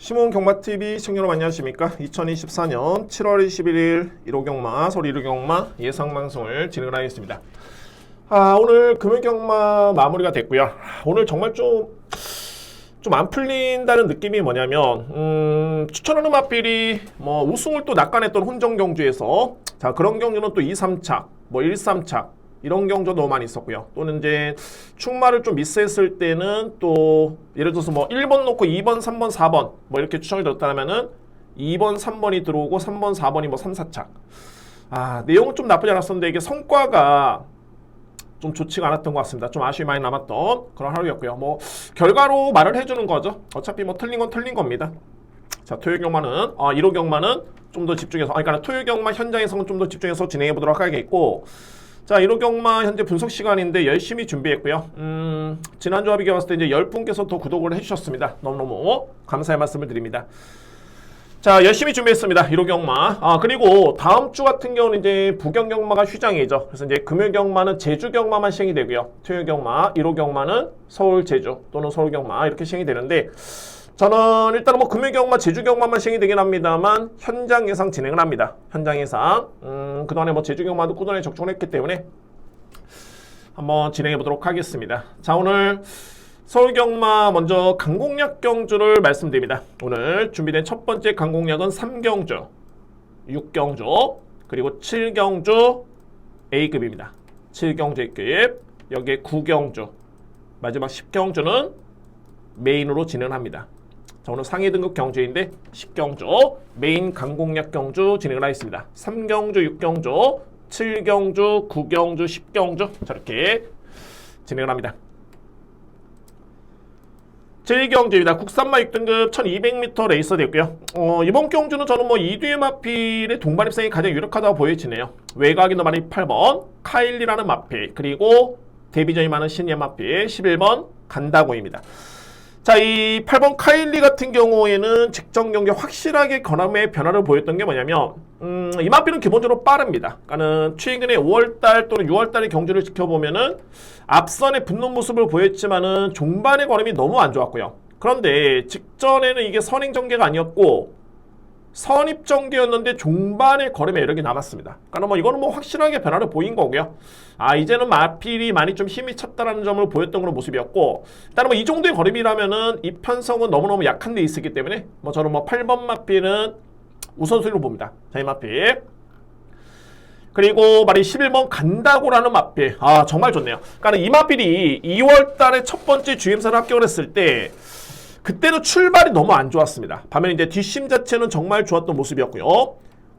시몬 경마TV 시청자 여러분 안녕하십니까? 2024년 7월 21일 1호 경마, 서울 1호 경마 예상방송을 진행을 하겠습니다. 오늘 금요 경마 마무리가 됐고요. 오늘 정말 좀 안 풀린다는 느낌이 뭐냐면 추천하는 마필이 뭐 우승을 또 낙관했던 혼정 경주에서 자 그런 경주는 또 2, 3착, 뭐 1, 3착 이런 경주 너무 많이 있었고요. 또는 이제 축마를 좀 미스했을 때는 또 예를 들어서 뭐 1번 놓고 2번, 3번, 4번 뭐 이렇게 추천이 들었다면은 2번, 3번이 들어오고 3번, 4번이 뭐 3, 4착. 내용은 좀 나쁘지 않았었는데 이게 성과가 좀 좋지가 않았던 것 같습니다. 좀 아쉬움이 많이 남았던 그런 하루였고요. 뭐 결과로 말을 해주는 거죠. 어차피 뭐 틀린 건 틀린 겁니다. 자, 토요일 경마는 1호 경마는 좀 더 집중해서 그러니까 토요일 경마 현장에서는 좀 더 집중해서 진행해 보도록 하겠고, 자 1호 경마 현재 분석 시간인데 열심히 준비했고요. 지난주 합의가 왔을 때 이제 10분께서 더 구독을 해주셨습니다. 너무너무 감사의 말씀을 드립니다. 자 열심히 준비했습니다. 1호 경마. 그리고 다음 주 같은 경우는 이제 부경 경마가 휴장이죠. 그래서 이제 금요 경마는 제주 경마만 시행이 되고요. 토요일 경마, 1호 경마는 서울 제주 또는 서울 경마 이렇게 시행이 되는데, 저는 일단은 뭐 금요 경마, 제주 경마만 시행이 되긴 합니다만 현장 예상 진행을 합니다. 현장 예상. 그동안에 뭐 제주 경마도 꾸준히 적중을 했기 때문에 한번 진행해 보도록 하겠습니다. 자 오늘 서울 경마 먼저 강공략 경주를 말씀드립니다. 오늘 준비된 첫 번째 강공략은 3경주, 6경주, 그리고 7경주 A급입니다. 7경주 A급, 여기에 9경주, 마지막 10경주는 메인으로 진행합니다. 자, 오늘 상위 등급 경주인데 10경주 메인 강공략 경주 진행을 하겠습니다. 3경주, 6경주, 7경주, 9경주, 10경주 저렇게 진행을 합니다. 제2경주입니다. 국산마 6등급 1200m 레이서 됐고요. 이번 경주는 저는 뭐 이두의 마필의 동반 입상이 가장 유력하다고 보여지네요. 외곽이 너마리 8번 카일리라는 마필, 그리고 데뷔전이 많은 신예 마필 11번 간다고입니다. 자, 이 8번 카일리 같은 경우에는 직전 경기에 확실하게 건함의 변화를 보였던 게 뭐냐면 이 마필은 기본적으로 빠릅니다. 그러니까는 최근에 5월달 또는 6월달의 경주를 지켜보면은 앞선에 붙는 모습을 보였지만은 종반의 걸음이 너무 안 좋았고요. 그런데 직전에는 이게 선행 전개가 아니었고 선입 전개였는데 종반의 걸음에 여력이 남았습니다. 그러니까 뭐 이거는 뭐 확실하게 변화를 보인 거고요. 이제는 마필이 많이 좀 힘이 찼다라는 점을 보였던 그런 모습이었고, 일단은 뭐 이 정도의 걸음이라면은 이 편성은 너무너무 약한 데 있었기 때문에 뭐 저는 뭐 8번 마필은 우선순위로 봅니다. 자, 이 마필. 그리고 말이 11번 간다고라는 마필. 정말 좋네요. 그러니까 이 마필이 2월 달에 첫 번째 주임사를 합격을 했을 때 그때는 출발이 너무 안 좋았습니다. 반면에 이제 뒷심 자체는 정말 좋았던 모습이었고요.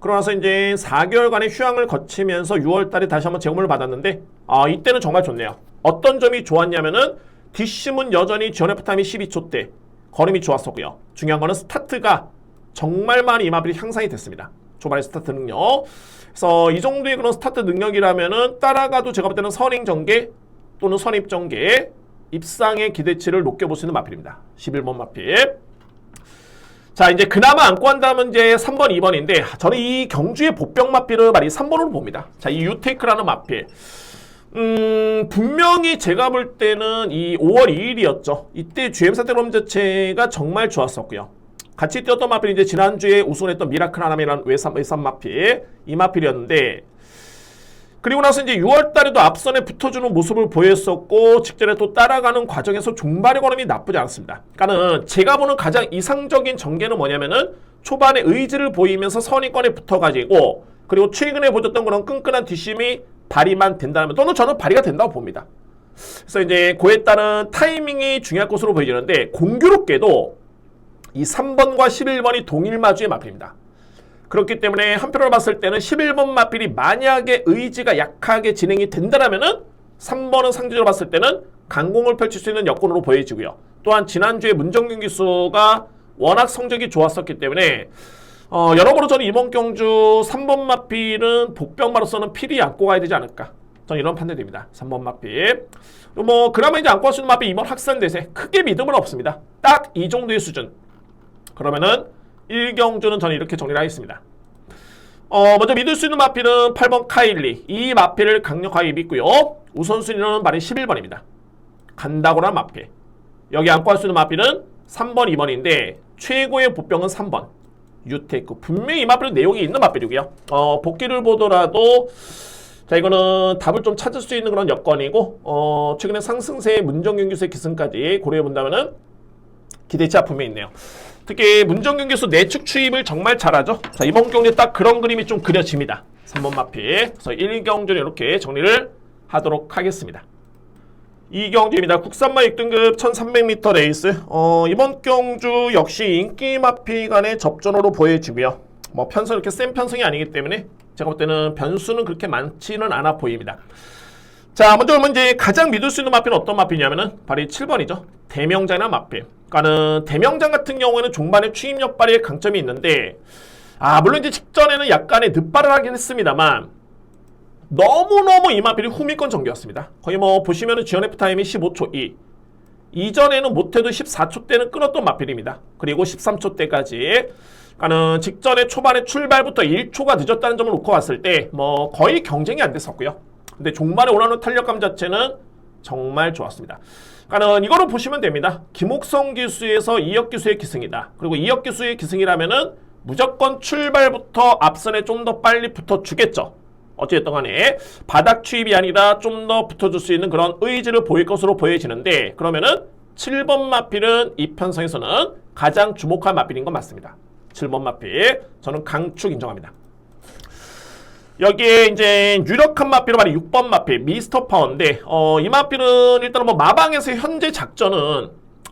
그러고 나서 이제 4개월간의 휴양을 거치면서 6월 달에 다시 한번 제공을 받았는데 이때는 정말 좋네요. 어떤 점이 좋았냐면은 뒷심은 여전히 지원F 타임이 12초대 걸음이 좋았었고요. 중요한 거는 스타트가 정말 많이 이 마필이 향상이 됐습니다. 초반의 스타트 능력. 그래서 이 정도의 그런 스타트 능력이라면은 따라가도 제가 볼 때는 선행 전개 또는 선입 전개 입상의 기대치를 높게 볼 수 있는 마필입니다. 11번 마필. 자, 이제 그나마 안고 한다면 이제 3번, 2번인데 저는 이 경주의 보병 마필을 말이 3번으로 봅니다. 자, 이 유테이크라는 마필. 분명히 제가 볼 때는 이 5월 2일이었죠. 이때 GM사 때롬 자체가 정말 좋았었고요. 같이 뛰었던 마필이 이제 지난주에 우승했던 미라클 하남이라는 외산 마필, 이 마필이었는데, 그리고 나서 이제 6월 달에도 앞선에 붙어주는 모습을 보였었고, 직전에 또 따라가는 과정에서 종반의 걸음이 나쁘지 않습니다. 그러니까는 제가 보는 가장 이상적인 전개는 뭐냐면은 초반에 의지를 보이면서 선입권에 붙어가지고, 그리고 최근에 보였던 그런 끈끈한 뒷심이 발휘만 된다면, 또는 저는 발휘가 된다고 봅니다. 그래서 이제 그에 따른 타이밍이 중요할 것으로 보여지는데, 공교롭게도 이 3번과 11번이 동일 마주의 마필입니다. 그렇기 때문에 한편으로 봤을 때는 11번 마필이 만약에 의지가 약하게 진행이 된다면은 3번은 상대적으로 봤을 때는 강공을 펼칠 수 있는 여건으로 보여지고요. 또한 지난주에 문정균 기수가 워낙 성적이 좋았었기 때문에 여러모로 저는 이번 경주 3번 마필은 복병마로서는 필히 안고 가야 되지 않을까, 저는 이런 판단이 됩니다. 3번 마필. 뭐 그나마 이제 안고 갈 수 있는 마필 이번 학산대세 크게 믿음은 없습니다. 딱 이 정도의 수준. 그러면은 1경주는 저는 이렇게 정리를 하겠습니다. 먼저 믿을 수 있는 마필은 8번 카일리. 이 마필을 강력하게 믿고요. 우선순위는 말이 11번입니다. 간다고란 마필. 여기 안고 할 수 있는 마필은 3번, 2번인데 최고의 보병은 3번. 유테크. 분명히 이 마필은 내용이 있는 마필이고요. 복귀를 보더라도 자, 이거는 답을 좀 찾을 수 있는 그런 여건이고, 최근에 상승세의 문정경기수의 기승까지 고려해본다면은 기대치가 분명히 있네요. 특히 문정경기수 내축 추입을 정말 잘하죠. 자, 이번 경기에 딱 그런 그림이 좀 그려집니다. 3번 마필. 그래서 1경주는 이렇게 정리를 하도록 하겠습니다. 2경주입니다. 국산마 6등급 1300m 레이스. 이번 경주 역시 인기 마필 간의 접전으로 보여지고요. 뭐 편성 이렇게 센 편성이 아니기 때문에 제가 볼 때는 변수는 그렇게 많지는 않아 보입니다. 자, 먼저 그러면 이제 가장 믿을 수 있는 마필은 어떤 마필이냐면은 바로 이 7번이죠. 대명장이나 마필. 그러니까는 대명장 같은 경우에는 종반의 추임력 발휘에 강점이 있는데, 물론 이제 직전에는 약간의 늦발을 하긴 했습니다만 너무너무 이 마필이 후미권 전개였습니다. 거의 뭐 보시면은 GNF 타임이 15초 2. 이전에는 못해도 14초 때는 끊었던 마필입니다. 그리고 13초 때까지. 그러니까는 직전에 초반에 출발부터 1초가 늦었다는 점을 놓고 봤을 때 뭐 거의 경쟁이 안 됐었고요. 근데 종반에 올라오는 탄력감 자체는 정말 좋았습니다. 그러니까는 이거로 보시면 됩니다. 김옥성 기수에서 이혁 기수의 기승이다. 그리고 이혁 기수의 기승이라면은 무조건 출발부터 앞선에 좀 더 빨리 붙어주겠죠. 어찌됐든 간에 바닥 추입이 아니라 좀 더 붙어줄 수 있는 그런 의지를 보일 것으로 보여지는데, 그러면은 7번 마필은 이 편성에서는 가장 주목할 마필인 건 맞습니다. 7번 마필 저는 강축 인정합니다. 여기에 이제 유력한 마필은 바로 6번 마필 미스터 파워인데, 이 마필은 일단은 뭐 마방에서 현재 작전은,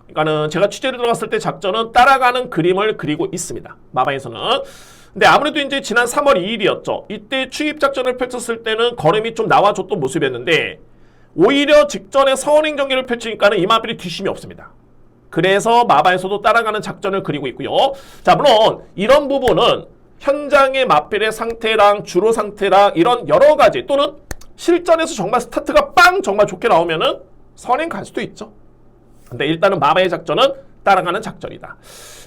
그러니까는 제가 취재를 들어갔을 때 작전은 따라가는 그림을 그리고 있습니다. 마방에서는. 근데 아무래도 이제 지난 3월 2일이었죠. 이때 추입 작전을 펼쳤을 때는 걸음이 좀 나와줬던 모습이었는데, 오히려 직전에 서원행 전개를 펼치니까는 이 마필이 뒷심이 없습니다. 그래서 마바에서도 따라가는 작전을 그리고 있고요. 자, 물론 이런 부분은 현장의 마필의 상태랑 주로 상태랑 이런 여러 가지, 또는 실전에서 정말 스타트가 빵 정말 좋게 나오면은 선행 갈 수도 있죠. 근데 일단은 마바의 작전은 따라가는 작전이다.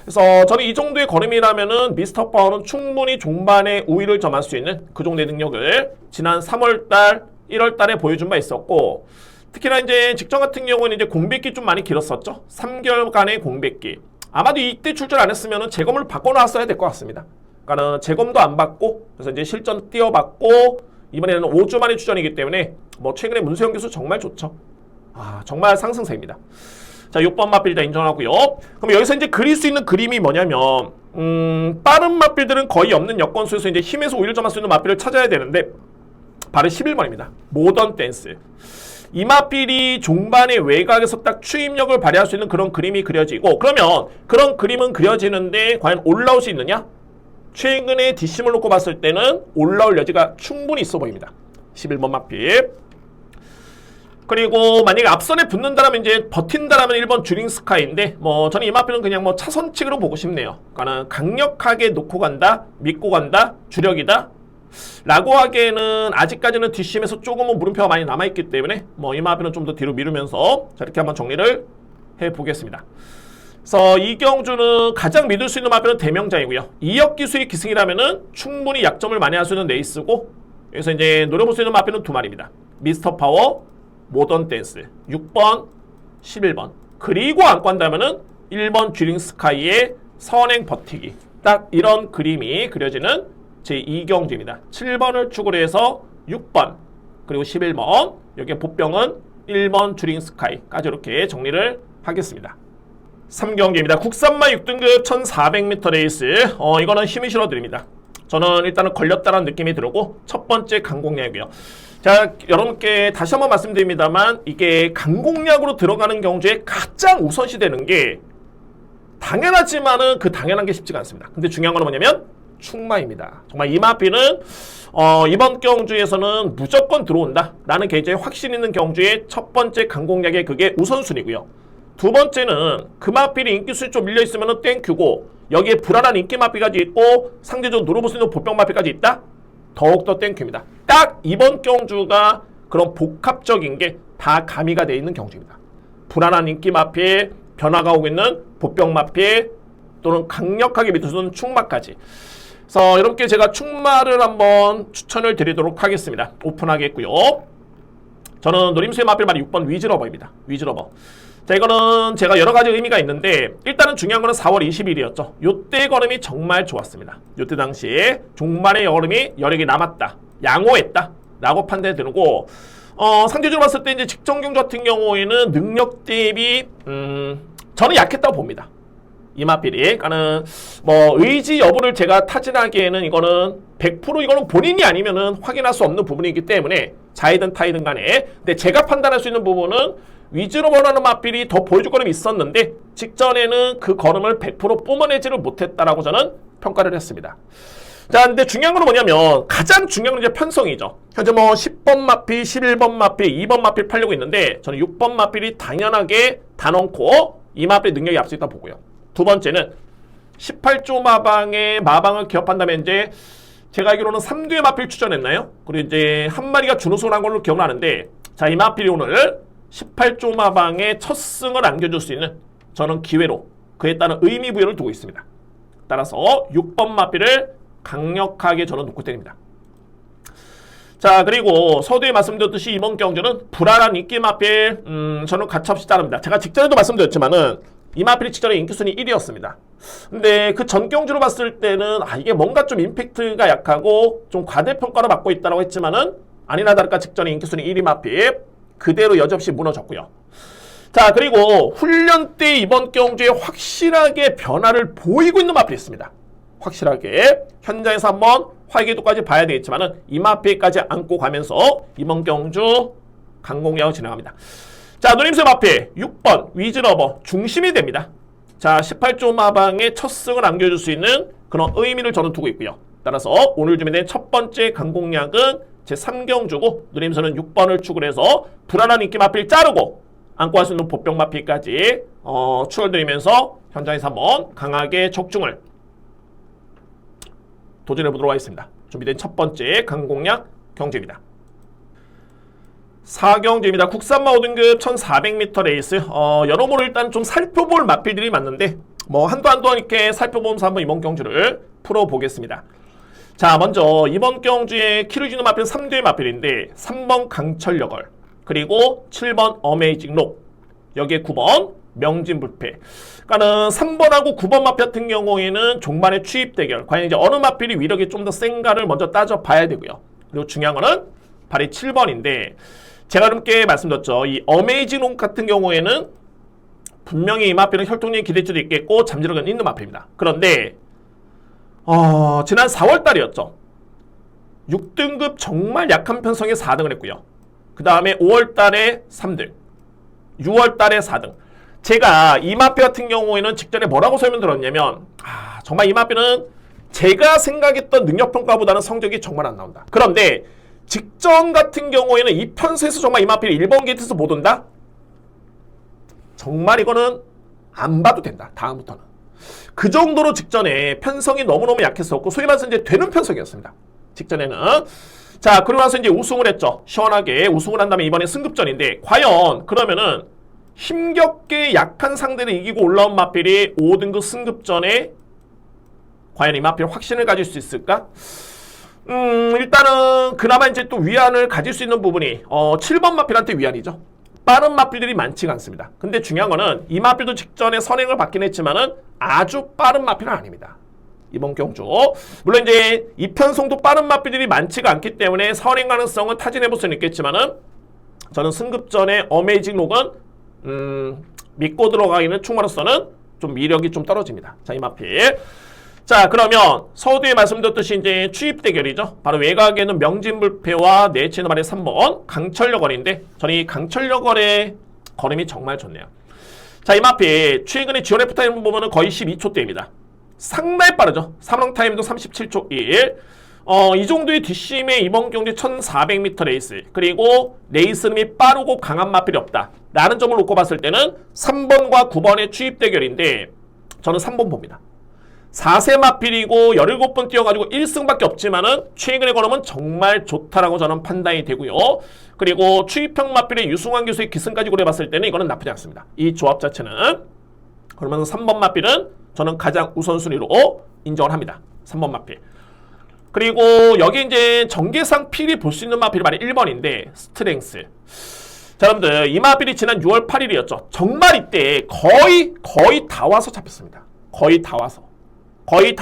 그래서 저는 이 정도의 걸음이라면은 미스터 파워는 충분히 종반에 우위를 점할 수 있는 그 정도의 능력을 지난 3월달, 1월달에 보여준 바 있었고, 특히나 이제 직전 같은 경우는 이제 공백기 좀 많이 길었었죠. 3개월간의 공백기. 아마도 이때 출전 안 했으면은 재검을 바꿔놨어야 될 것 같습니다. 그러니까는 재검도 안 받고, 그래서 이제 실전 띄워받고, 이번에는 5주 만에 출전이기 때문에 뭐 최근에 문세영 교수 정말 좋죠. 정말 상승세입니다. 자, 6번 마필 다 인정하고요. 그럼 여기서 이제 그릴 수 있는 그림이 뭐냐면, 빠른 마필들은 거의 없는 여건수에서 이제 힘에서 우위를 점할 수 있는 마필을 찾아야 되는데, 바로 11번입니다. 모던 댄스. 이 마필이 종반의 외곽에서 딱 추임력을 발휘할 수 있는 그런 그림이 그려지고, 그러면 그런 그림은 그려지는데 과연 올라올 수 있느냐? 최근에 뒷심을 놓고 봤을 때는 올라올 여지가 충분히 있어 보입니다. 11번 마필. 그리고 만약에 앞선에 붙는다라면 이제 버틴다라면 1번 주링 스카이인데, 뭐 저는 이 마필은 그냥 뭐 차선칙으로 보고 싶네요. 그러니까 강력하게 놓고 간다, 믿고 간다, 주력이다 라고 하기에는 아직까지는 뒷심에서 조금은 물음표가 많이 남아있기 때문에 뭐 이 마필은 좀 더 뒤로 미루면서 자, 이렇게 한번 정리를 해보겠습니다. 그래서 이경주는 가장 믿을 수 있는 마필은 대명장이고요. 이혁 기수의 기승이라면은 충분히 약점을 많이 할 수 있는 레이스고, 여기서 이제 노려볼 수 있는 마필은 두 마리입니다. 미스터 파워, 모던 댄스, 6번, 11번. 그리고 안고 한다면은 1번 주링 스카이의 선행 버티기. 딱 이런 그림이 그려지는 제2경주입니다. 7번을 축으로 해서 6번, 그리고 11번, 여기에 보병은 1번 주링 스카이까지 이렇게 정리를 하겠습니다. 3경기입니다. 국산마 6등급 1400m 레이스. 이거는 힘이 실어드립니다. 저는 일단은 걸렸다는 느낌이 들고, 첫 번째 강공략이고요. 자, 여러분께 다시 한번 말씀드립니다만, 이게 강공략으로 들어가는 경주에 가장 우선시 되는 게, 당연하지만은 그 당연한 게 쉽지가 않습니다. 근데 중요한 건 뭐냐면 충마입니다. 정말 이 마필은 이번 경주에서는 무조건 들어온다 라는 개인적인 확신 있는 경주의 첫 번째 강공략의 그게 우선순위고요. 두 번째는 그 마필이 인기수에 좀 밀려있으면 땡큐고, 여기에 불안한 인기 마필까지 있고 상대적으로 노려볼 수 있는 보병 마필까지 있다? 더욱더 땡큐입니다. 딱 이번 경주가 그런 복합적인 게 다 가미가 되어 있는 경주입니다. 불안한 인기 마필, 변화가 오고 있는 보병 마필, 또는 강력하게 밑에서는 충마까지. 그래서 여러분께 제가 충마를 한번 추천을 드리도록 하겠습니다. 오픈하겠고요. 저는 노림수의 마필 말이 6번 위즈러버입니다. 위즈러버. 자, 이거는 제가 여러 가지 의미가 있는데 일단은 중요한 거는 4월 20일이었죠. 요때 걸음이 정말 좋았습니다. 요때 당시에 종말의 걸음이 여력이 남았다, 양호했다 라고 판단이 되고, 상대적으로 봤을 때 이제 직전경주 같은 경우에는 능력 대비 저는 약했다고 봅니다. 이마필이. 그러니까는 뭐 의지 여부를 제가 타진하기에는 이거는 100% 이거는 본인이 아니면은 확인할 수 없는 부분이기 때문에 자이든 타이든 간에, 근데 제가 판단할 수 있는 부분은 위즈로 원하는 마필이 더 보여줄 걸음이 있었는데 직전에는 그 걸음을 100% 뿜어내지를 못했다라고 저는 평가를 했습니다. 자, 근데 중요한 건 뭐냐면 가장 중요한 건 이제 편성이죠. 현재 뭐 10번 마필, 11번 마필, 2번 마필 팔려고 있는데 저는 6번 마필이 당연하게 단언코 이 마필의 능력이 앞서 있다 보고요. 두 번째는 18조 마방의 마방을 기업한다면 이제 제가 알기로는 3두의 마필 추천했나요? 그리고 이제 한 마리가 준우승을 한 걸로 기억나는데, 자, 이 마필이 오늘 18조 마방의 첫 승을 안겨줄 수 있는 저는 기회로 그에 따른 의미 부여를 두고 있습니다. 따라서 6번 마필을 강력하게 저는 놓고 때립니다. 자, 그리고 서두에 말씀드렸듯이 이번 경주는 불안한 인기 마필 저는 가차없이 따릅니다. 제가 직전에도 말씀드렸지만은 이 마필이 직전에 인기순위 1위였습니다. 근데 그 전 경주로 봤을 때는 이게 뭔가 좀 임팩트가 약하고 좀 과대평가를 받고 있다고 했지만은 아니나 다를까 직전에 인기순위 1위 마필 그대로 여지없이 무너졌고요. 자, 그리고 훈련 때 이번 경주에 확실하게 변화를 보이고 있는 마필이 있습니다. 확실하게 현장에서 한번 활기도까지 봐야 되겠지만은 이 마필까지 안고 가면서 이번 경주 강공략을 진행합니다. 자, 누님새 마필 6번 위즈러버 중심이 됩니다. 자, 18조 마방의 첫 승을 안겨줄 수 있는 그런 의미를 저는 두고 있고요. 따라서 오늘 준비된 첫 번째 강공략은 제 3경주고 누님새는 6번을 축을 해서 불안한 인기 마필 자르고 안고 갈 수 있는 보병 마필까지 추월드리면서 현장에서 한번 강하게 적중을 도전해 보도록 하겠습니다. 준비된 첫 번째 강공략 경주입니다. 4경주입니다. 국산마 5등급 1400m 레이스. 여러모로 일단 좀 살펴볼 마필들이 많는데 뭐 한도 이렇게 살펴보면서 한번 이번 경주를 풀어보겠습니다. 자, 먼저 이번 경주에 키를 주는 마필은 3두의 마필인데 3번 강철여걸, 그리고 7번 어메이징 록, 여기에 9번 명진불패. 그러니까는 3번하고 9번 마필 같은 경우에는 종반의 추입 대결. 과연 이제 어느 마필이 위력이 좀 더 센가를 먼저 따져봐야 되고요. 그리고 중요한 거는 발이 7번인데 제가 그렇게 말씀드렸죠. 이 어메이징 록 같은 경우에는 분명히 이 마필은 혈통적인 기대치도 있겠고 잠재력은 있는 마필입니다. 그런데 지난 4월달이었죠. 6등급 정말 약한 편성에 4등을 했고요. 그 다음에 5월달에 3등, 6월달에 4등. 제가 이 마필 같은 경우에는 직전에 뭐라고 설명드렸냐면 정말 이 마필은 제가 생각했던 능력평가보다는 성적이 정말 안 나온다. 그런데 직전 같은 경우에는 이 편수에서 정말 이 마필이 1번 게이트에서 못 온다? 정말 이거는 안 봐도 된다. 다음부터는. 그 정도로 직전에 편성이 너무너무 약했었고 소위 말해서 이제 되는 편성이었습니다. 직전에는. 자, 그러고 나서 이제 우승을 했죠. 시원하게 우승을 한 다음에 이번에 승급전인데 과연 그러면은 힘겹게 약한 상대를 이기고 올라온 마필이 5등급 승급전에 과연 이 마필 확신을 가질 수 있을까? 일단은 그나마 이제 또 위안을 가질 수 있는 부분이 7번 마필한테 위안이죠. 빠른 마필들이 많지가 않습니다. 근데 중요한 거는 이 마필도 직전에 선행을 받긴 했지만은 아주 빠른 마필은 아닙니다. 이번 경주. 물론 이제 이편성도 빠른 마필들이 많지가 않기 때문에 선행 가능성은 타진해볼 수는 있겠지만은 저는 승급전의 어메이징 록은 믿고 들어가기는 충분으로서는 좀 미력이 좀 떨어집니다. 자, 이 마필. 자, 그러면 서두에 말씀드렸듯이 이제 추입 대결이죠. 바로 외곽에는 명진불패와 내치는 말의 3번 강철여걸인데 저는 이 강철여걸의 걸음이 정말 좋네요. 자, 이 마필 최근에 지원 F 타임 보면은 거의 12초대입니다. 상당히 빠르죠. 3랑 타임도 37초 1. 이 정도의 뒷심에 이번 경기 1400m 레이스, 그리고 레이스름이 빠르고 강한 마필이 없다 라는 점을 놓고 봤을 때는 3번과 9번의 추입 대결인데 저는 3번 봅니다. 4세 마필이고 17번 뛰어가지고 1승밖에 없지만은 최근의 걸음은 정말 좋다라고 저는 판단이 되고요. 그리고 추입형 마필의 유승환 교수의 기승까지 고려해봤을 때는 이거는 나쁘지 않습니다. 이 조합 자체는. 그러면 3번 마필은 저는 가장 우선순위로 인정을 합니다. 3번 마필. 그리고 여기 이제 전개상 필이 볼 수 있는 마필이 바로 1번인데 스트렝스. 자, 여러분들 이 마필이 지난 6월 8일이었죠. 정말 이때 거의 다 와서 잡혔습니다. 거의 다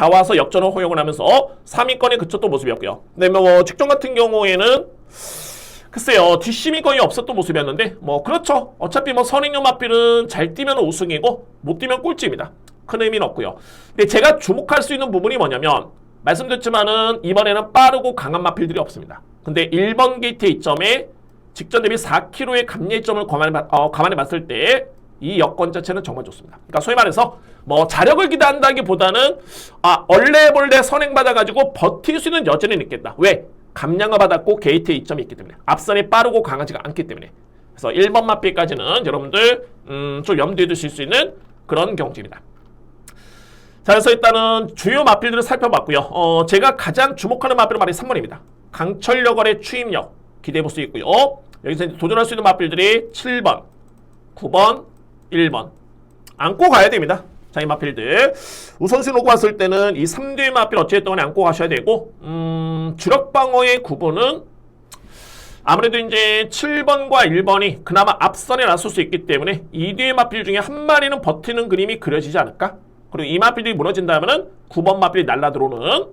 와서 역전을 허용을 하면서 3위권에 그쳤던 모습이었고요. 근데 뭐 직전 같은 경우에는 글쎄요, 뒷심이 거의 없었던 모습이었는데 뭐 그렇죠. 어차피 뭐 선행용 마필은 잘 뛰면 우승이고 못 뛰면 꼴찌입니다. 큰 의미는 없고요. 근데 제가 주목할 수 있는 부분이 뭐냐면 말씀드렸지만은 이번에는 빠르고 강한 마필들이 없습니다. 근데 1번 게이트의 이점에 직전 대비 4km의 감리점을 감안해 봤을 때 이 여건 자체는 정말 좋습니다. 그러니까 소위 말해서 뭐 자력을 기대한다기보다는 얼레벌레 선행받아가지고 버틸 수 있는 여지는 있겠다. 왜? 감량을 받았고 게이트의 이점이 있기 때문에 앞선이 빠르고 강하지가 않기 때문에 그래서 1번 마필까지는 여러분들 좀 염두에 두실 수 있는 그런 경지입니다. 자, 그래서 일단은 주요 마필들을 살펴봤고요. 제가 가장 주목하는 마필은 바로 3번입니다. 강철여걸의 추임력 기대해 볼 수 있고요. 여기서 이제 도전할 수 있는 마필들이 7번, 9번, 1번 안고 가야 됩니다. 자, 이 마필들 우선순위 놓고 봤을 때는 이 3대의 마필 어찌됐든 간에 안고 가셔야 되고 주력방어의 구분은 아무래도 이제 7번과 1번이 그나마 앞선에 나설 수 있기 때문에 2대의 마필 중에 한 마리는 버티는 그림이 그려지지 않을까? 그리고 이 마필들이 무너진다면은 9번 마필이 날라들어오는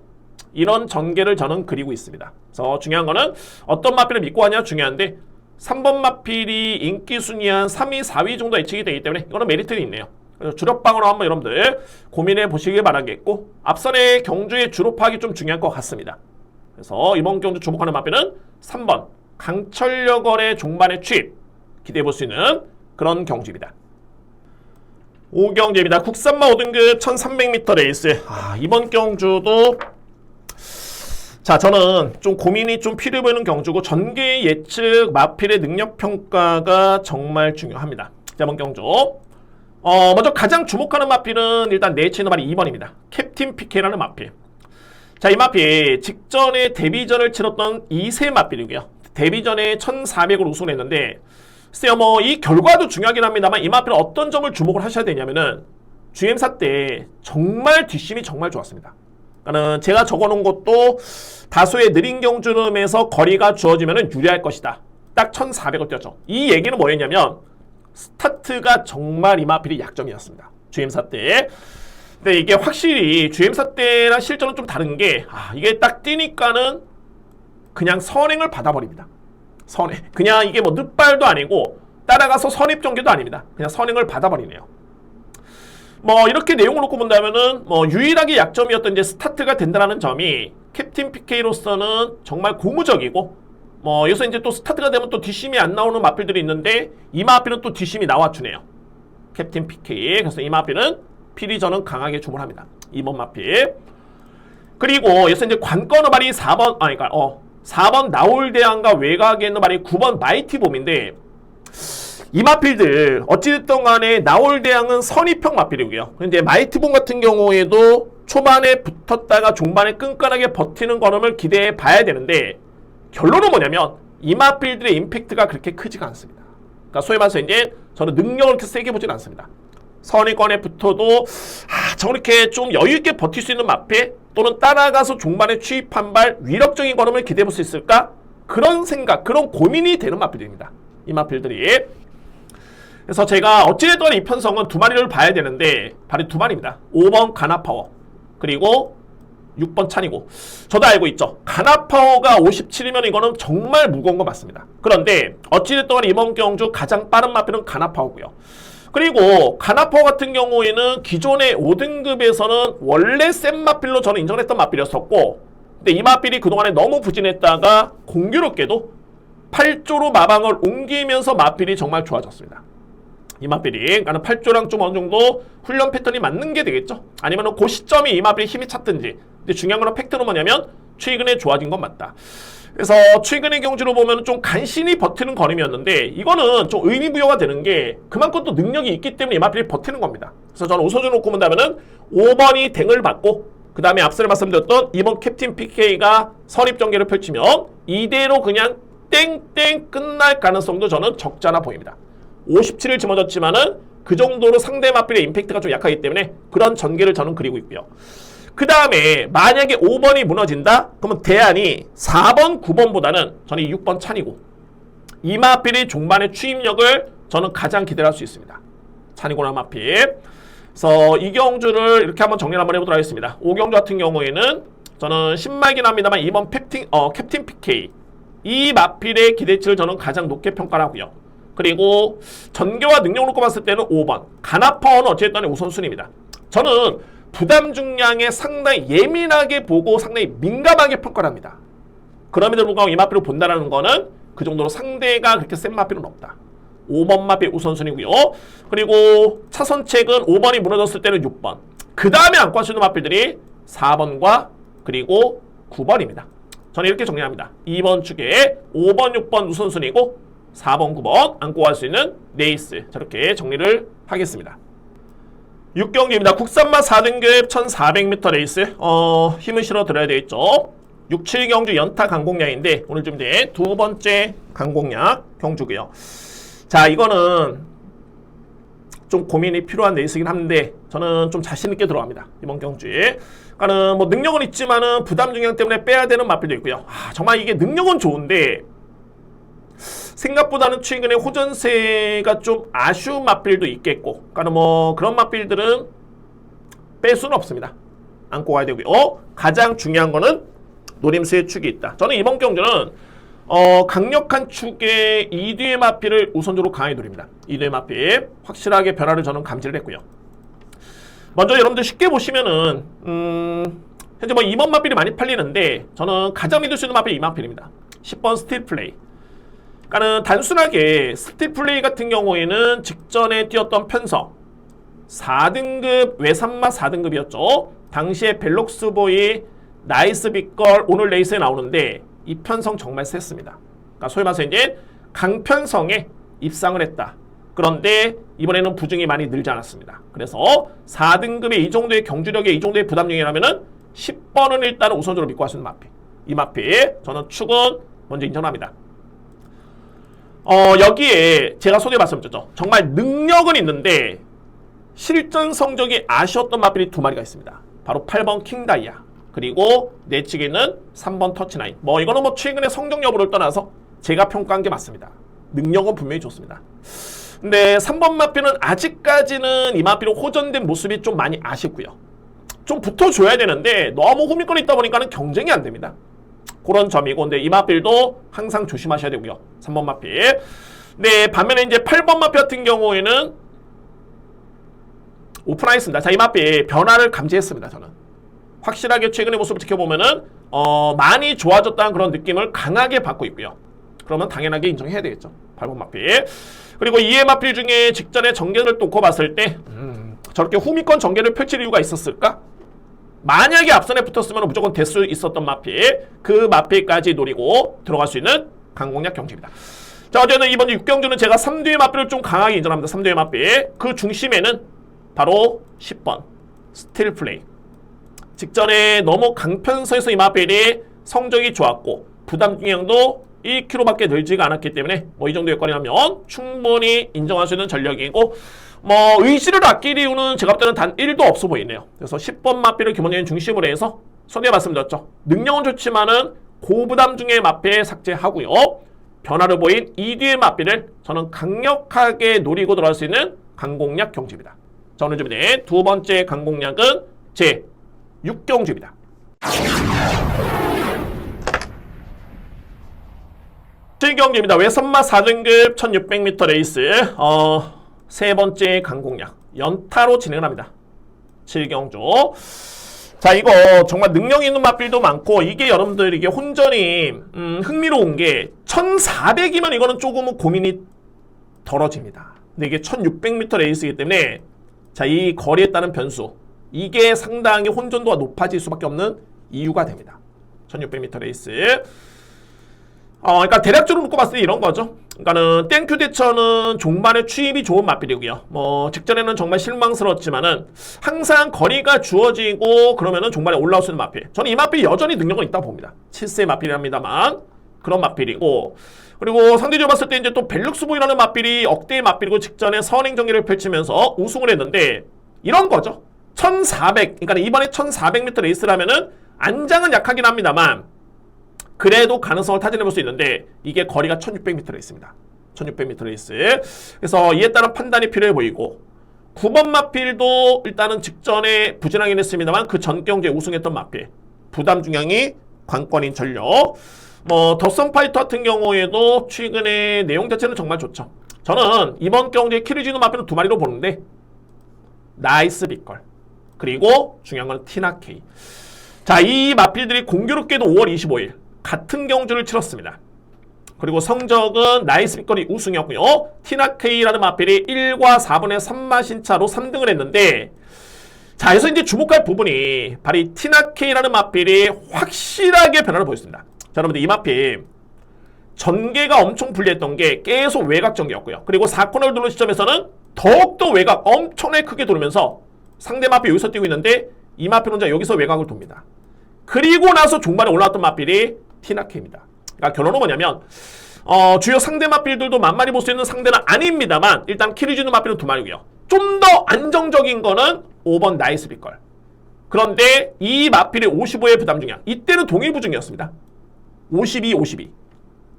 이런 전개를 저는 그리고 있습니다. 그래서 중요한 거는 어떤 마필을 믿고 하냐 중요한데 3번 마필이 인기 순위 한 3위, 4위 정도 예측이 되기 때문에 이거는 메리트는 있네요. 그래서 주력방어로 한번 여러분들 고민해 보시길 바라겠고 앞선의 경주의 주로 파악이 좀 중요한 것 같습니다. 그래서 이번 경주 주목하는 마필은 3번 강철여걸의 종반의 취입 기대해 볼 수 있는 그런 경주입니다. 5경주입니다. 국산마 5등급 1300m 레이스. 이번 경주도 자, 저는 좀 고민이 좀 필요해 보이는 경주고 전개 예측 마필의 능력 평가가 정말 중요합니다. 자, 이번 경주 먼저 가장 주목하는 마필은 일단 내치는 말이 2번입니다. 캡틴 PK라는 마필. 자, 이 마필 직전에 데뷔전을 치렀던 2세 마필이고요. 데뷔전에 1400을 우승했는데 글쎄요, 뭐 이 결과도 중요하긴 합니다만 이 마필은 어떤 점을 주목을 하셔야 되냐면은 GM사 때 정말 뒷심이 정말 좋았습니다. 그러니까 제가 적어놓은 것도 다수의 느린 경주름에서 거리가 주어지면 유리할 것이다. 딱 1400을 뛰었죠. 이 얘기는 뭐였냐면 스타트가 정말 이 마필이 약점이었습니다. GM사 때. 근데 이게 확실히 GM사 때랑 실전은 좀 다른 게 이게 딱 뛰니까는 그냥 선행을 받아버립니다. 선행. 그냥 이게 뭐 늦발도 아니고 따라가서 선입 전개도 아닙니다. 그냥 선행을 받아버리네요. 뭐 이렇게 내용을 놓고 본다면은 뭐 유일하게 약점이었던 이제 스타트가 된다는 점이 캡틴 PK로서는 정말 고무적이고 뭐 여기서 이제 또 스타트가 되면 또 뒷심이 안 나오는 마필들이 있는데 이 마필은 또 뒷심이 나와주네요. 캡틴 PK. 그래서 이 마필은 필히 저는 강하게 주문합니다. 2번 마필. 그리고 여기서 이제 관건의 말이 4번 4번 나올대왕과 외곽에 있는 말이 9번 마이티봄인데 이 마필들 어찌됐든 간에 나올대왕은 선입형 마필이고요. 근데 마이티봄 같은 경우에도 초반에 붙었다가 종반에 끈끈하게 버티는 걸음을 기대해 봐야 되는데 결론은 뭐냐면 이 마필들의 임팩트가 그렇게 크지가 않습니다. 그러니까 소위 말해서 이제 저는 능력을 그렇게 세게 보진 않습니다. 선의권에 붙어도 저렇게 좀 여유있게 버틸 수 있는 마필 또는 따라가서 종반에 취입한 발 위력적인 걸음을 기대해 볼 수 있을까? 그런 생각, 그런 고민이 되는 마필입니다. 이 마필들이. 그래서 제가 어찌됐든 이 편성은 두 마리를 봐야 되는데 바로 두 마리입니다. 5번 가나파워 그리고 6번 찬이고 저도 알고 있죠. 가나파워가 57이면 이거는 정말 무거운 거 맞습니다. 그런데 어찌됐든 이번 경주 가장 빠른 마필은 가나파워고요. 그리고 가나파워 같은 경우에는 기존의 5등급에서는 원래 센 마필로 저는 인정했던 마필이었었고 근데 이 마필이 그동안에 너무 부진했다가 공교롭게도 8조로 마방을 옮기면서 마필이 정말 좋아졌습니다. 이 마필이 그러니까 8조랑 좀 어느 정도 훈련 패턴이 맞는 게 되겠죠. 아니면 그 시점이 이 마필이 힘이 찼든지. 근데 중요한 건 팩트는 뭐냐면 최근에 좋아진 건 맞다. 그래서 최근의 경주로 보면 좀 간신히 버티는 걸음이었는데 이거는 좀 의미부여가 되는 게 그만큼 또 능력이 있기 때문에 이 마필이 버티는 겁니다. 그래서 저는 우선순위 놓고 본다면은 5번이 댕을 받고 그 다음에 앞서 말씀드렸던 2번 캡틴 PK가 선입전개를 펼치면 이대로 그냥 땡땡 끝날 가능성도 저는 적지 않아 보입니다. 57을 짊어졌지만은 그 정도로 상대 마필의 임팩트가 좀 약하기 때문에 그런 전개를 저는 그리고 있고요. 그 다음에 만약에 5번이 무너진다? 그러면 대안이 4번, 9번보다는 저는 6번 찬이고 이 마필이 종반의 추임력을 저는 가장 기대할 수 있습니다. 찬이고나 마필. 그래서 이 경주를 이렇게 한번 정리를 한번 해보도록 하겠습니다. 5경주 같은 경우에는 저는 신말긴 합니다만 이번 캡틴 PK 이 마필의 기대치를 저는 가장 높게 평가를 하고요. 그리고 전개와 능력을 놓고 봤을 때는 5번 가나파워는 어쨌든 우선순위입니다. 저는 부담 중량에 상당히 예민하게 보고 상당히 민감하게 평가를 합니다. 그럼에도 불구하고 이 마필을 본다는 거는 그 정도로 상대가 그렇게 센 마필은 없다. 5번 마필 우선순위고요. 그리고 차선책은 5번이 무너졌을 때는 6번. 그 다음에 안고 할 수 있는 마필들이 4번과 그리고 9번입니다. 저는 이렇게 정리합니다. 2번 축에 5번, 6번 우선순위고 4번, 9번 안고 갈 수 있는 레이스. 저렇게 정리를 하겠습니다. 6경기입니다. 국산마 4등급 1400m 레이스. 힘을 실어 드려야 되겠죠. 6, 7경주 연타 강공략인데 오늘 준비된 두 번째 강공략 경주고요. 자, 이거는 좀 고민이 필요한 레이스긴 한데 저는 좀 자신있게 들어갑니다. 이번 경주에. 그러니까는 뭐 능력은 있지만은 부담 중량 때문에 빼야 되는 마필도 있고요. 정말 이게 능력은 좋은데 생각보다는 최근에 호전세가 좀 아쉬운 마필도 있겠고, 그러니까 뭐 그런 마필들은 뺄 수는 없습니다. 안고 가야 되고요. 가장 중요한 거는 노림수의 축이 있다. 저는 이번 경주는 강력한 축의 2뒤의 마필을 우선적으로 강하게 노립니다. 2뒤의 마필 확실하게 변화를 저는 감지를 했고요. 먼저 여러분들 쉽게 보시면은 현재 뭐 2번 마필이 많이 팔리는데 저는 가장 믿을 수 있는 마필이 이 마필입니다. 10번 스틸 플레이. 그러니까는 단순하게 스틸 플레이 같은 경우에는 직전에 뛰었던 편성 4등급 외산마 4등급이었죠. 당시에 벨록스보이 나이스 빅걸 오늘 레이스에 나오는데 이 편성 정말 셌습니다. 그러니까 소위 말해서 이제 강편성에 입상을 했다. 그런데 이번에는 부중이 많이 늘지 않았습니다. 그래서 4등급의 이 정도의 경주력에 이 정도의 부담력이라면은 10번은 일단 우선적으로 믿고 할 수 있는 마필. 이 마필 저는 축은 먼저 인정합니다. 여기에 제가 소개 말씀드렸죠. 정말 능력은 있는데 실전 성적이 아쉬웠던 마필이 두 마리가 있습니다. 바로 8번 킹다이아 그리고 내치기는 3번 터치나인. 뭐 이거는 뭐 최근의 성적 여부를 떠나서 제가 평가한 게 맞습니다. 능력은 분명히 좋습니다. 근데 3번 마필은 아직까지는 이 마필로 호전된 모습이 좀 많이 아쉽고요. 좀 붙어줘야 되는데 너무 호미권이 있다 보니까는 경쟁이 안 됩니다. 그런 점이고, 근데 이 마필도 항상 조심하셔야 되고요. 3번 마필. 네, 반면에 이제 8번 마필 같은 경우에는 오픈하겠습니다. 자, 이 마필 변화를 감지했습니다. 저는 확실하게 최근의 모습을 지켜보면은 많이 좋아졌다는 그런 느낌을 강하게 받고 있고요. 그러면 당연하게 인정해야 되겠죠. 8번 마필. 그리고 2의 마필 중에 직전에 전개를 놓고 봤을 때 저렇게 후미권 전개를 펼칠 이유가 있었을까? 만약에 앞선에 붙었으면 무조건 될 수 있었던 마필, 그 마필까지 노리고 들어갈 수 있는 강공략 경주입니다. 자, 어제는 이번 6경주는 제가 3뒤의 마필을 좀 강하게 인정합니다. 3뒤의 마필. 그 중심에는 바로 10번 스틸 플레이. 직전에 너무 강편서에서 이 마필이 성적이 좋았고 부담 중량도 1kg밖에 늘지가 않았기 때문에 뭐 이 정도 여건이라면 충분히 인정할 수 있는 전력이고, 뭐 의지를 아낄 이유는 제가 볼 때는 단 1도 없어 보이네요. 그래서 10번 마필을 기본적인 중심으로 해서 손에 말씀드렸죠. 능력은 좋지만은 고부담 중의 마필 삭제하고요. 변화를 보인 2뒤의 마필을 저는 강력하게 노리고 들어갈 수 있는 강공략 경주입니다. 자, 오늘 준비된 두 번째 강공략은 제 6경주입니다. 실경주입니다. 외선마 4등급 1600m 레이스 세 번째 강공략 연타로 진행을 합니다. 7경주. 자, 이거 정말 능력 있는 마필도 많고, 이게 여러분들 이게 혼전이 흥미로운 게 1400이면 이거는 조금은 고민이 덜어집니다. 근데 이게 1600m 레이스이기 때문에 자, 이 거리에 따른 변수, 이게 상당히 혼전도가 높아질 수밖에 없는 이유가 됩니다. 1600m 레이스. 그러니까 대략적으로 놓고 봤을 때 이런 거죠. 그러니까는 땡큐 대처는 종반의 추입이 좋은 마필이고요. 뭐 직전에는 정말 실망스러웠지만은 항상 거리가 주어지고 그러면은 종반에 올라올 수 있는 마필. 저는 이 마필이 여전히 능력은 있다고 봅니다. 7세 마필이랍니다만 그런 마필이고, 그리고 상대적으로 봤을 때 이제 또 벨룩스보이라는 마필이 억대의 마필이고 직전에 선행 전개를 펼치면서 우승을 했는데 이런 거죠. 1400, 그러니까 이번에 1400m 레이스라면은 안장은 약하긴 합니다만 그래도 가능성을 타진해볼 수 있는데 이게 거리가 1600m에 있습니다. 1600m 레이스. 그래서 이에 따른 판단이 필요해 보이고 9번 마필도 일단은 직전에 부진하긴 했습니다만 그 전 경주에 우승했던 마필. 부담 중량이 관건인 전력. 뭐 더선 파이터 같은 경우에도 최근에 내용 자체는 정말 좋죠. 저는 이번 경주에 키르지누 마필은 2마리로 보는데 나이스 빅걸 그리고 중요한 건 티나케이. 자, 이 마필들이 공교롭게도 5월 25일 같은 경주를 치렀습니다. 그리고 성적은 나이스 빅걸이 우승이었고요. 티나케이라는 마필이 1과 4분의 3마신 차로 3등을 했는데 자, 여기서 이제 주목할 부분이 바로 이 티나케이라는 마필이 확실하게 변화를 보였습니다. 자, 여러분들 이 마필 전개가 엄청 불리했던 게 계속 외곽 전개였고요. 그리고 4코너를 도는 시점에서는 더욱더 외곽 엄청나게 크게 돌면서 상대 마필 여기서 뛰고 있는데 이 마필 혼자 여기서 외곽을 돕니다. 그리고 나서 종반에 올라왔던 마필이 티나케이입니다. 그러니까 결론은 뭐냐면 주요 상대 마필들도 만만히 볼 수 있는 상대는 아닙니다만 일단 키르지누 마필은 2마리고요. 좀 더 안정적인 거는 5번 나이스 빅걸. 그런데 이 마필의 55의 부담 중량 이때는 동일 부중이었습니다. 52, 52.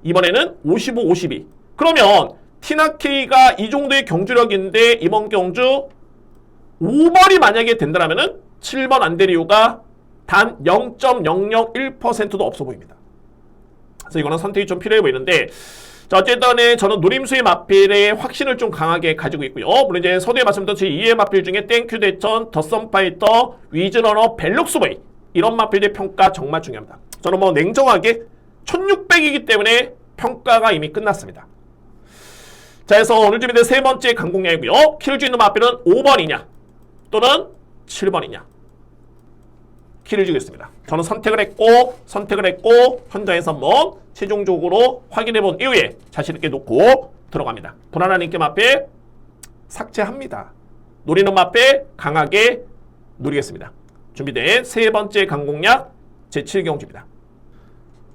이번에는 55, 52. 그러면 티나케이가 이 정도의 경주력인데 이번 경주 5번이 만약에 된다면은 7번 안데리오가 단 0.001%도 없어 보입니다. 그래서 이거는 선택이 좀 필요해 보이는데 자, 어쨌든 저는 노림수의 마필의 확신을 좀 강하게 가지고 있고요. 물론 이제 서두에 말씀드린 제 2의 마필 중에 땡큐 대천, 더선 파이터, 위즈러너, 벨룩스보이 이런 마필의 평가 정말 중요합니다. 저는 뭐 냉정하게 1600이기 때문에 평가가 이미 끝났습니다. 자, 그래서 오늘 준비된 세 번째 강공략이고요. 키를 주 있는 마필은 5번이냐 또는 7번이냐 키를 주겠습니다. 저는 선택을 했고 현장에서 한번 최종적으로 확인해본 이후에 자신있게 놓고 들어갑니다. 불안한 인기 마필 삭제합니다. 노리는 마필 강하게 누리겠습니다. 준비된 세 번째 강공략 제7경주입니다.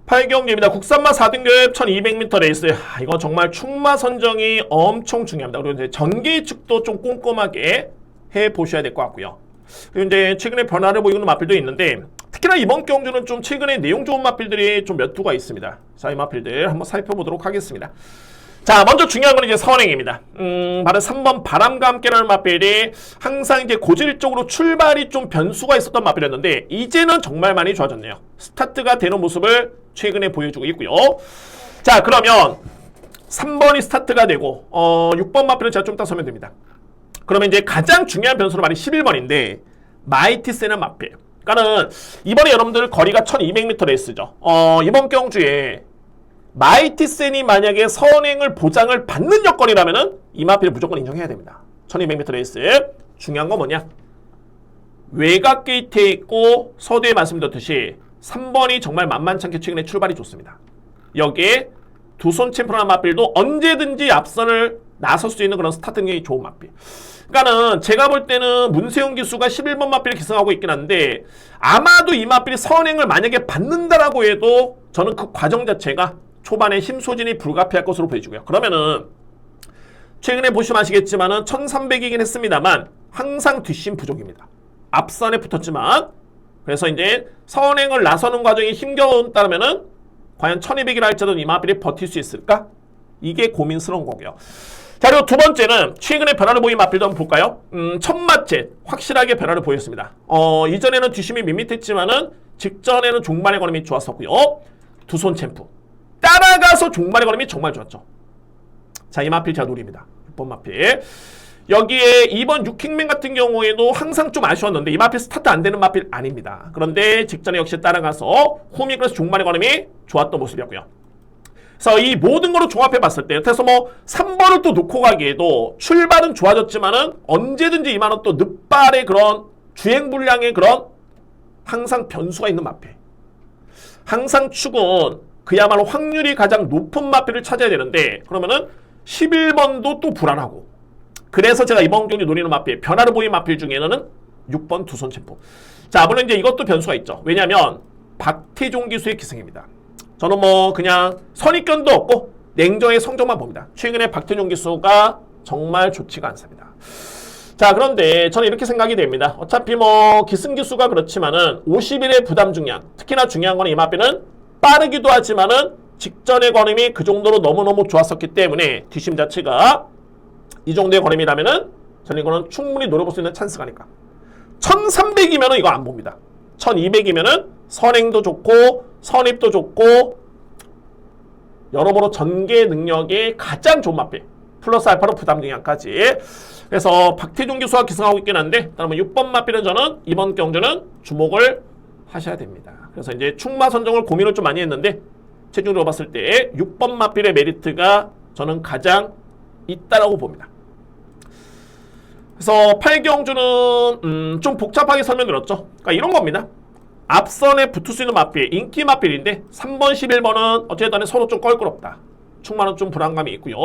8경주입니다. 국산마 4등급 1200m 레이스. 이거 정말 충마 선정이 엄청 중요합니다. 그리고 이제 전개 측도 좀 꼼꼼하게 해보셔야 될 것 같고요. 그리고 이제 최근에 변화를 보이는 마필도 있는데 특히나 이번 경주는 좀 최근에 내용 좋은 마필들이 좀 몇 두가 있습니다. 자, 이 마필들 한번 살펴보도록 하겠습니다. 자, 먼저 중요한 건 이제 선행입니다. 바로 3번 바람과 함께라는 마필이 항상 이제 고질적으로 출발이 좀 변수가 있었던 마필이었는데 이제는 정말 많이 좋아졌네요. 스타트가 되는 모습을 최근에 보여주고 있고요. 자, 그러면 3번이 스타트가 되고 6번 마필은 제가 좀 이따 서면 됩니다. 그러면 이제 가장 중요한 변수는 말이 11번인데 마이티세는 마필. 그러니까는 이번에 여러분들 거리가 1200m 레이스죠. 이번 경주에 마이티센이 만약에 선행을 보장을 받는 여건이라면은 이 마필을 무조건 인정해야 됩니다. 1200m 레이스. 중요한 건 뭐냐? 외곽 게이트에 있고 서두에 말씀드렸듯이 3번이 정말 만만찮게 최근에 출발이 좋습니다. 여기에 두손 챔피언한 마필도 언제든지 앞선을 나설 수 있는 그런 스타트 능력이 좋은 마필. 그러니까는 제가 볼 때는 문세영 기수가 11번 마필을 기승하고 있긴 한데 아마도 이 마필이 선행을 만약에 받는다라고 해도 저는 그 과정 자체가 초반에 힘 소진이 불가피할 것으로 보여지고요. 그러면은 최근에 보시면 아시겠지만은 1300이긴 했습니다만 항상 뒷심 부족입니다. 앞선에 붙었지만 그래서 이제 선행을 나서는 과정이 힘겨웠다면은 과연 1200이라 할지라도 이 마필이 버틸 수 있을까? 이게 고민스러운 거고요. 자, 그리고 두 번째는 최근에 변화를 보인 마필도 한번 볼까요? 첫 마체 확실하게 변화를 보였습니다. 이전에는 뒷심이 밋밋했지만은 직전에는 종반의 걸음이 좋았었고요. 두손 챔프 따라가서 종반의 걸음이 정말 좋았죠. 자, 이 마필 제가 노립니다. 6번 마필. 여기에 2번 유킹맨 같은 경우에도 항상 좀 아쉬웠는데 이 마필 스타트 안 되는 마필 아닙니다. 그런데 직전에 역시 따라가서 홈이 그래서 종반의 걸음이 좋았던 모습이었고요. 그래서 이 모든 거를 종합해 봤을 때 그래서 뭐 3번을 또 놓고 가기에도 출발은 좋아졌지만은 언제든지 이만한 또 늦발의 그런 주행 분량의 그런 항상 변수가 있는 마필. 항상 축은 그야말로 확률이 가장 높은 마필을 찾아야 되는데 그러면은 11번도 또 불안하고 그래서 제가 이번 경기 노리는 마필 변화를 보인 마필 중에는 6번 두손 챔프. 자, 물론 이제 이것도 변수가 있죠. 왜냐하면 박태종 기수의 기승입니다. 저는 뭐 그냥 선입견도 없고 냉정의 성적만 봅니다. 최근에 박태종 기수가 정말 좋지가 않습니다. 자, 그런데 저는 이렇게 생각이 됩니다. 어차피 뭐 기승 기수가 그렇지만은 50일의 부담 중량 특히나 중요한 건 이 마필은 빠르기도 하지만은 직전의 걸음이 그 정도로 너무너무 좋았었기 때문에 뒷심 자체가 이 정도의 걸음이라면은 저는 이거는 충분히 노려볼 수 있는 찬스가니까. 1300이면은 이거 안 봅니다. 1200이면은 선행도 좋고 선입도 좋고 여러모로 전개 능력이 가장 좋은 마필. 플러스 알파로 부담 경향까지. 그래서 박태준 기수가 기승하고 있긴 한데, 그러면 6번 마필은 저는 이번 경주는 주목을 하셔야 됩니다. 그래서 이제 충마 선정을 고민을 좀 많이 했는데, 최종적으로 봤을 때 6번 마필의 메리트가 저는 가장 있다라고 봅니다. 그래서 8경주는 좀 복잡하게 설명드렸죠. 그러니까 이런 겁니다. 앞선에 붙을 수 있는 마필, 인기 마필인데 3번, 11번은 어쨌든 서로 좀 껄끄럽다. 충만은 좀 불안감이 있고요.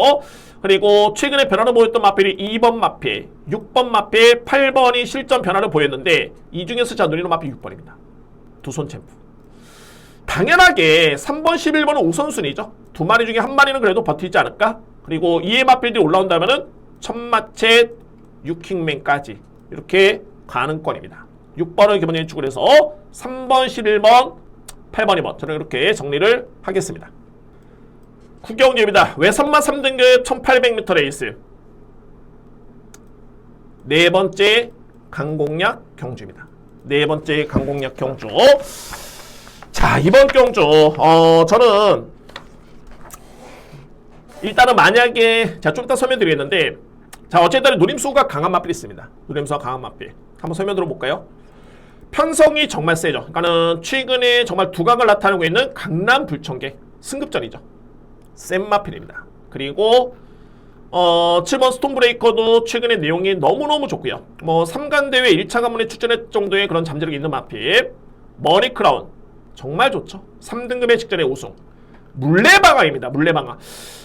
그리고 최근에 변화를 보였던 마필이 2번 마필, 6번 마필, 8번이 실전 변화를 보였는데 이 중에서 제가 누리는 마필 6번입니다. 두 손 챔프. 당연하게 3번, 11번은 우선순위죠. 두 마리 중에 한 마리는 그래도 버티지 않을까? 그리고 2의 마필들이 올라온다면은 천마체 6킹맨까지 이렇게 가능권입니다. 6번을 기본 예측을 해서 3번, 11번, 8번, 2번 저는 이렇게 정리를 하겠습니다. 구경주입니다. 외선마 3등급 1800m 레이스 네 번째 강공략 경주입니다. 네 번째 강공략 경주. 자, 이번 경주 저는 일단은 만약에 제가 좀 이따 설명드리겠는데, 자, 어쨌든 노림수가 강한 마필이 있습니다. 노림수가 강한 마필 한번 설명 들어볼까요? 편성이 정말 세죠. 그러니까는 최근에 정말 두각을 나타내고 있는 강남 불청객 승급전이죠. 센 마필입니다. 그리고 7번 스톤브레이커도 최근에 내용이 너무너무 좋고요. 뭐 3간 대회 1차 관문에 출전할 정도의 그런 잠재력이 있는 마필. 머니크라운 정말 좋죠. 3등급의 직전의 우승. 물레방아입니다. 물레방아.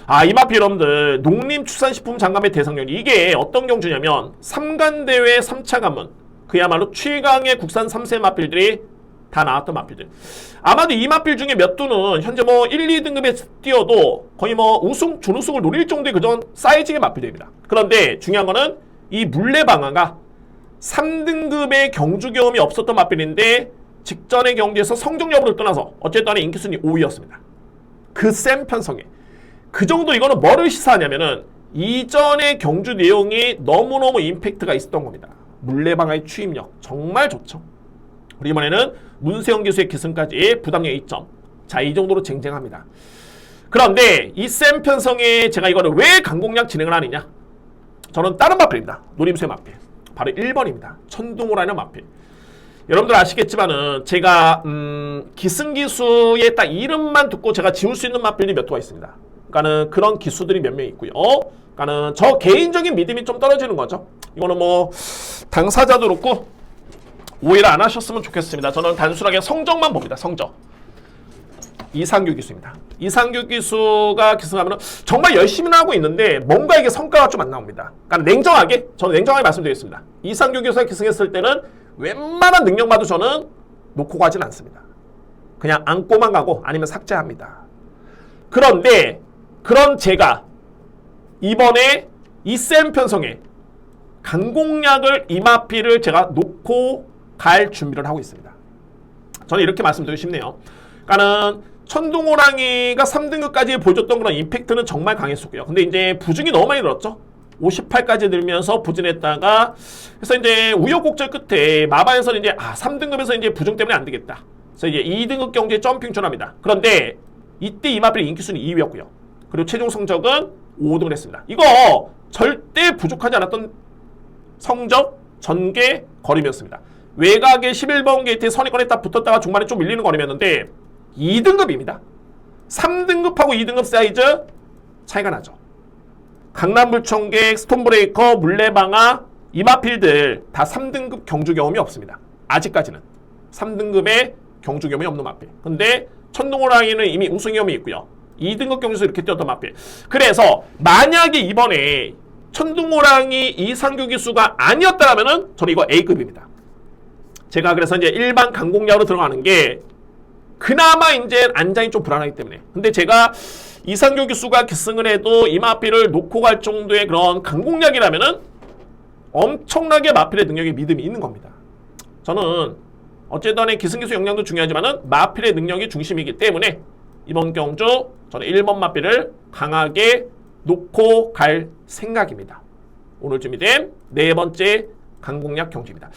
아, 이 마필 여러분들 농림축산식품 장관의 대상률, 이게 어떤 경주냐면 3간 대회 3차 관문, 그야말로 최강의 국산 3세 마필들이 다 나왔던 마필들. 아마도 이 마필 중에 몇 두는 현재 뭐 1, 2등급에 뛰어도 거의 뭐 우승, 준우승을 노릴 정도의 그런 사이즈의 마필들입니다. 그런데 중요한 거는 이 물레방아가 3등급의 경주 경험이 없었던 마필인데 직전의 경기에서 성적 여부를 떠나서 어쨌든 인기순위 5위였습니다. 그 센 편성에. 그 정도 이거는 뭐를 시사하냐면은 이전의 경주 내용이 너무너무 임팩트가 있었던 겁니다. 물레방아의 추임력 정말 좋죠. 그리고 이번에는 문세영 기수의 기승까지 부담력 2점. 자, 이 정도로 쟁쟁합니다. 그런데 이 센 편성에 제가 이거를 왜 강공략 진행을 하느냐? 저는 다른 마필입니다. 노림수의 마필. 바로 1번입니다. 천둥오라는 마필. 여러분들 아시겠지만은 제가 기승기수의 딱 이름만 듣고 제가 지울 수 있는 마필이 몇 도가 있습니다. 그러니까는 그런 기수들이 몇 명 있고요. 그러니까는 저 개인적인 믿음이 좀 떨어지는 거죠. 이거는 뭐 당사자도 그렇고 오해를 안 하셨으면 좋겠습니다. 저는 단순하게 성적만 봅니다. 성적. 이상규 기수입니다. 이상규 기수가 기승하면 정말 열심히는 하고 있는데 뭔가 이게 성과가 좀 안 나옵니다. 그러니까 냉정하게, 저는 냉정하게 말씀드리겠습니다. 이상규 기수가 기승했을 때는 웬만한 능력마도 저는 놓고 가진 않습니다. 그냥 안고만 가고 아니면 삭제합니다. 그런데 그런 제가 이번에 이 센 편성에 강공략을 이마피를 제가 놓고 갈 준비를 하고 있습니다. 저는 이렇게 말씀드리고 싶네요. 그러니까는 천둥호랑이가 3등급까지 보여줬던 그런 임팩트는 정말 강했었고요. 근데 이제 부중이 너무 많이 늘었죠. 58까지 늘면서 부진했다가, 그래서 이제 우여곡절 끝에 마바에서는 이제 3등급에서 이제 부중 때문에 안 되겠다. 그래서 이제 2등급 경기에 점핑 출합니다. 그런데 이때 이마필의 인기순위 2위였고요. 그리고 최종 성적은 5등을 했습니다. 이거 절대 부족하지 않았던 성적 전개 거림이었습니다. 외곽에 11번 게이트에 선입권에 딱 붙었다가 중반에 좀 밀리는 거림이었는데 2등급입니다. 3등급하고 2등급 사이즈 차이가 나죠. 강남불청객, 스톤브레이커, 물레방아, 이마필들 다 3등급 경주 경험이 없습니다. 아직까지는 3등급의 경주 경험이 없는 마필. 근데 천둥호랑이는 이미 우승 경험이 있고요. 2등급 경주에서 이렇게 뛰었던 마필. 그래서 만약에 이번에 천둥호랑이 이상규 기수가 아니었다라면은 저는 이거 A급입니다. 제가 그래서 이제 일반 강공략으로 들어가는 게 그나마 이제 안장이 좀 불안하기 때문에. 근데 제가 이상규 기수가 기승을 해도 이 마필을 놓고 갈 정도의 그런 강공략이라면은 엄청나게 마필의 능력에 믿음이 있는 겁니다. 저는 어쨌든 기승기수 역량도 중요하지만은 마필의 능력이 중심이기 때문에 이번 경주 저는 1번 마필을 강하게 놓고 갈 생각입니다. 오늘 준비된 네 번째 강공략 경주입니다.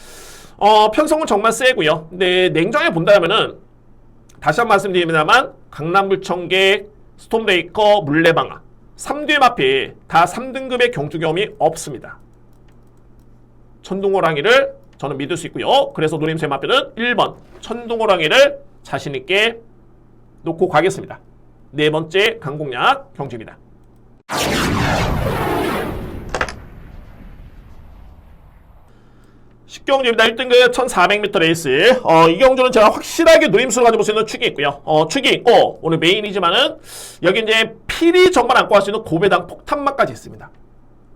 편성은 정말 세고요. 근데 냉정하게 본다면은 다시 한번 말씀드립니다만 강남불청객, 스톰브레이커, 물레방아 3대 마필 다 3등급의 경주 경험이 없습니다. 천둥호랑이를 저는 믿을 수 있고요. 그래서 노림수의 마필은 1번 천둥호랑이를 자신있게 놓고 가겠습니다. 네 번째 강공략 경주입니다. 식경주입니다. 1등급 1400m 레이스. 이 경주는 제가 확실하게 노림수를 가지고 볼 수 있는 축이 있고요. 축이 있고 오늘 메인이지만은 여기 이제 필이 정말 안고 갈 수 있는 고배당 폭탄마까지 있습니다.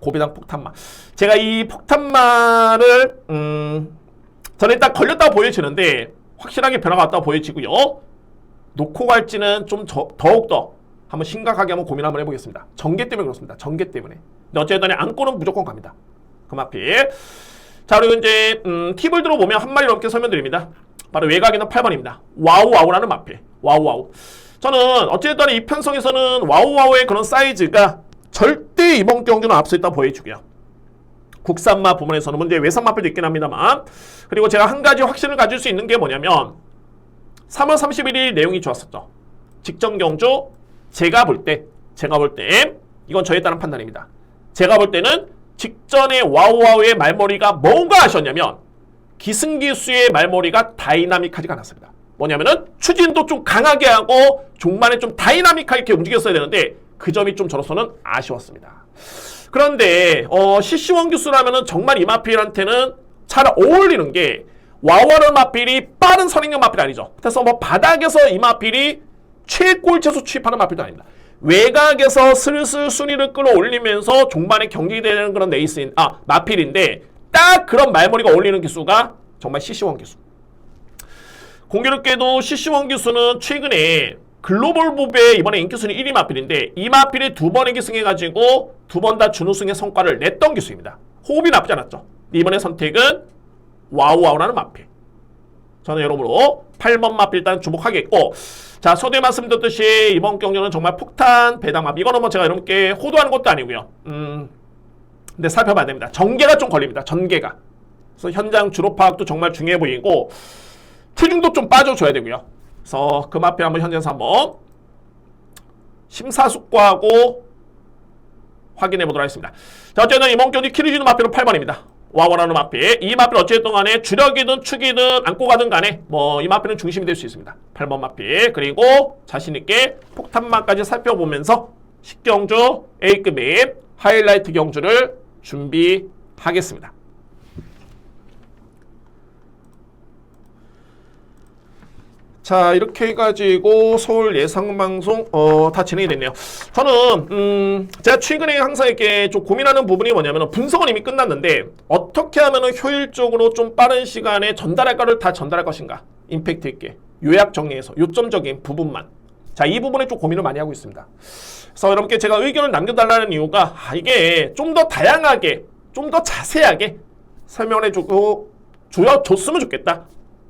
고배당 폭탄마. 제가 이 폭탄마를 저는 일단 걸렸다고 보여지는데 확실하게 변화가 왔다고 보여지고요. 놓고 갈지는 좀 더욱더 한번 심각하게 한번 고민 한번 해보겠습니다. 전개 때문에 그렇습니다. 전개 때문에. 근데 어쨌든 안고는 무조건 갑니다. 금앞필. 자, 그리고 이제 팁을 들어보면 한 마리 넘게 설명드립니다. 바로 외곽에는 8번입니다. 와우와우라는 마필. 와우와우. 저는 어쨌든 이 편성에서는 와우와우의 그런 사이즈가 절대 이번 경주는 앞서 있다 보여주고요. 국산마 부분에서는 문제 외산 마필도 있긴 합니다만, 그리고 제가 한 가지 확신을 가질 수 있는 게 뭐냐면 3월 31일 내용이 좋았었죠. 직전 경주 제가 볼 때 이건 저에 따른 판단입니다. 제가 볼 때는 직전에 와우와우의 말머리가 뭔가 하셨냐면 기승기수의 말머리가 다이나믹하지가 않았습니다. 뭐냐면은 추진도 좀 강하게 하고 종반에 좀 다이나믹하게 이렇게 움직였어야 되는데 그 점이 좀 저로서는 아쉬웠습니다. 그런데 CC1 기수라면은 정말 이 마필한테는 잘 어울리는 게 와우와우 마필이 빠른 선행력 마필 아니죠. 그래서 뭐 바닥에서 이 마필이 최골체수 취입하는 마필도 아닙니다. 외곽에서 슬슬 순위를 끌어올리면서 종반에 경기되는 그런 마필인데 딱 그런 말머리가 어울리는 기수가 정말 CC1 기수. 공교롭게도 CC1 기수는 최근에 글로벌 부부의 이번에 인기순위 1위 마필인데 이 마필이 2번에 기승해가지고 2번 다 준우승의 성과를 냈던 기수입니다. 호흡이 나쁘지 않았죠. 이번에 선택은 와우와우라는 마필. 저는 여러모로 8번 마필 일단 주목하겠고, 자, 서두에 말씀드렸듯이 이번 경주는 정말 폭탄 배당 마필. 이거는 뭐 제가 여러분께 호도하는 것도 아니고요. 근데 살펴봐야 됩니다. 전개가 좀 걸립니다. 전개가. 그래서 현장 주로 파악도 정말 중요해 보이고 체중도 좀 빠져줘야 되고요. 그래서 그 마필 한번 현장에서 한번 심사숙고하고 확인해 보도록 하겠습니다. 자, 어쨌든 이번 경기 키를 주는 마필은 8번입니다. 와우라는 마필. 이 마필 어쨌든 간에 주력이든 축이든 안고 가든 간에 뭐 이 마필은 중심이 될 수 있습니다. 8번 마필. 그리고 자신있게 폭탄마까지 살펴보면서 식경주 A급 및 하이라이트 경주를 준비하겠습니다. 자, 이렇게 해가지고 서울 예상방송 다 진행이 됐네요. 저는 제가 최근에 항상 이렇게 좀 고민하는 부분이 뭐냐면 분석은 이미 끝났는데 어떻게 하면 효율적으로 좀 빠른 시간에 전달할 거를 다 전달할 것인가, 임팩트 있게 요약 정리해서 요점적인 부분만, 자, 이 부분에 좀 고민을 많이 하고 있습니다. 그래서 여러분께 제가 의견을 남겨달라는 이유가 이게 좀 더 다양하게 좀 더 자세하게 설명을 해주고 줬으면 좋겠다,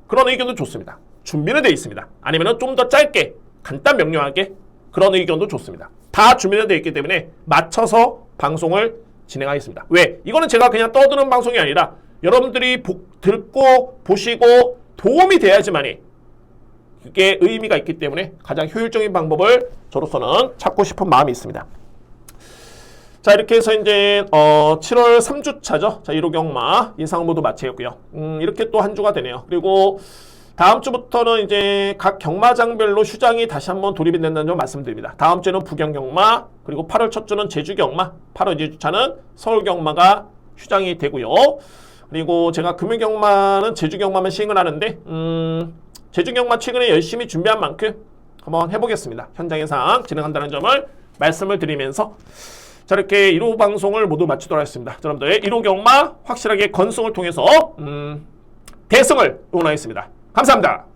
그런 의견도 좋습니다. 준비는 되어 있습니다. 아니면 좀 더 짧게 간단 명료하게 그런 의견도 좋습니다. 다 준비는 되어 있기 때문에 맞춰서 방송을 진행하겠습니다. 왜? 이거는 제가 그냥 떠드는 방송이 아니라 여러분들이 듣고 보시고 도움이 돼야지만이 그게 의미가 있기 때문에 가장 효율적인 방법을 저로서는 찾고 싶은 마음이 있습니다. 자, 이렇게 해서 이제 7월 3주차죠. 자, 1호 경마 예상 모두 마치겠고요. 이렇게 또 한 주가 되네요. 그리고 다음 주부터는 이제 각 경마장별로 휴장이 다시 한번 돌입이 된다는 점 말씀드립니다. 다음 주에는 부경 경마, 그리고 8월 첫 주는 제주 경마, 8월 2주차는 서울 경마가 휴장이 되고요. 그리고 제가 금요 경마는 제주 경마만 시행을 하는데 제주 경마 최근에 열심히 준비한 만큼 한번 해보겠습니다. 현장 예상 진행한다는 점을 말씀을 드리면서 자, 이렇게 1호 방송을 모두 마치도록 하겠습니다. 여러분들 1호 경마 확실하게 건승을 통해서 대승을 응원하겠습니다. 감사합니다.